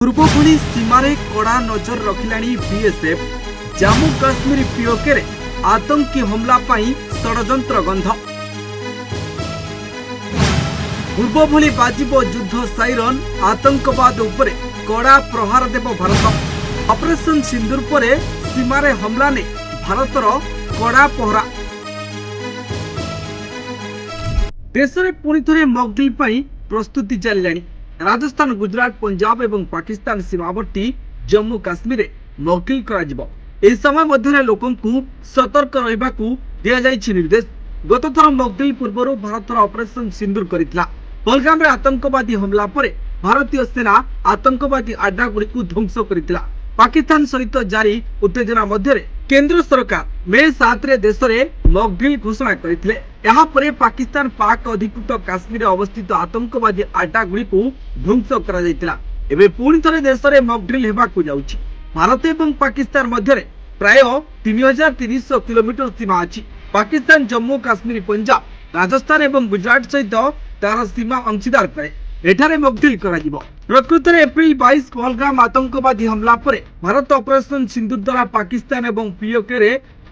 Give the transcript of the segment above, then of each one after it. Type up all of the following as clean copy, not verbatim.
पूर्व भली सीमारे कड़ा नजर रखिलाणी बीएसएफ। जम्मू काश्मीर पीओके रे आतंकी हमला पाई षडयंत्र गंध। पूर्व भली बाजिबो युद्ध साइरन। आतंकवाद उपरे कड़ा प्रहार देव भारत। ऑपरेशन सिंदूर परे सीमारे हमला ने भारतर कड़ा पहरा। देश में पुणी थे मॉकड्रिल पाई प्रस्तुति चलिलाणी। राजस्थान, गुजरात, पंजाब एवं पाकिस्तान सीमावर्ती जम्मू काश्मीर मॉकड्रिल कराजिबो। एही समय मध्य लोकंकु सतर्क रहिबाकु दिया जायछि निर्देश। गत थर मॉकड्रिल पूर्व भारत ऑपरेशन सिंदूर करितला। पहलगाम रे आतंकवादी हमला परे भारतीय सेना आतंकवादी अड्डा गुड़िकु ध्वंस करितला। पाकिस्तान सहित जारी उत्तेजना मध्य केंद्र सरकार मे 7 रे देश में मॉकड्रिल घोषणा करथिले। यहाँ परे पाकिस्तान पाक अधिकृत काश्मीर अवस्थित आतंकवादी अड्डा गुड़िकु ध्वंस करा जायतिला। एबे पुणी थरे देश में मॉकड्रिल हेबाकु जाउछि। भारत एवं पाकिस्तान मध्य प्राय 3300 किलोमीटर सीमा अछि। पाकिस्तान जम्मू काश्मीर, पंजाब, राजस्थान एवं गुजरात सहित तार सीमा अंशीदार करे एठारे मॉकड्रिल कराजिबो। प्रकृत में एप्रिल 22 पहलगाम आतंकवादी हमला परे भारत ऑपरेशन सिंधुर द्वारा पाकिस्तान एवं पीओके रे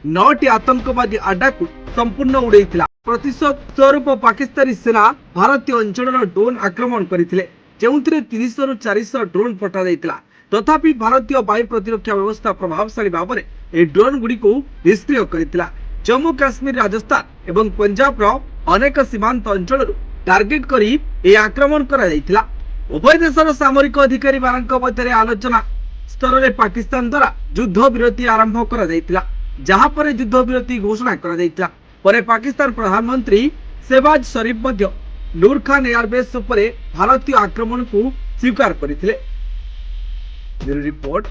9टी आतंकवादी अड्डा को संपूर्ण उड़ेइथिला। प्रतिशोध स्वरूप पाकिस्तानी सेना भारतीय अंचल ड्रोन आक्रमण करथिले, जेउथिरे 300 रु 400 ड्रोन पठा जायतिला। तथापि भारतीय वायु प्रतिरक्षा व्यवस्था प्रभावशाली भाव में ए ड्रोन गुड़ी को निष्क्रिय करथिला। जम्मू काश्मीर, राजस्थान एवं पंजाब रो अनेक सीमांत अंचल टार्गेट करी ए आक्रमण करा जायतिला। उभय देशर सामरिक अधिकारी मानक मध्य आलोचना स्तर में पाकिस्तान द्वारा युद्ध विरति आरंभ करा जायतिला, जहां पर युद्ध विरति घोषणा करा जायतिला। परे पाकिस्तान प्रधानमंत्री शहबाज शरीफ मध्य नूर खान एयरबेस पर भारतीय आक्रमण को स्वीकार करथिले। Bureau report,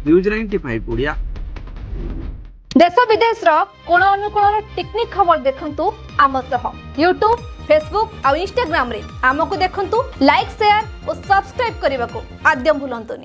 news 95 Odia. देश विदेश कोण अनुकोण टेक्निक खबर देखंतु आम सह यूट्यूब, फेसबुक और इंस्टाग्राम रे आमको देखंतु। लाइक, शेयर और सब्सक्राइब करने को आद्यम भूलंतुनि।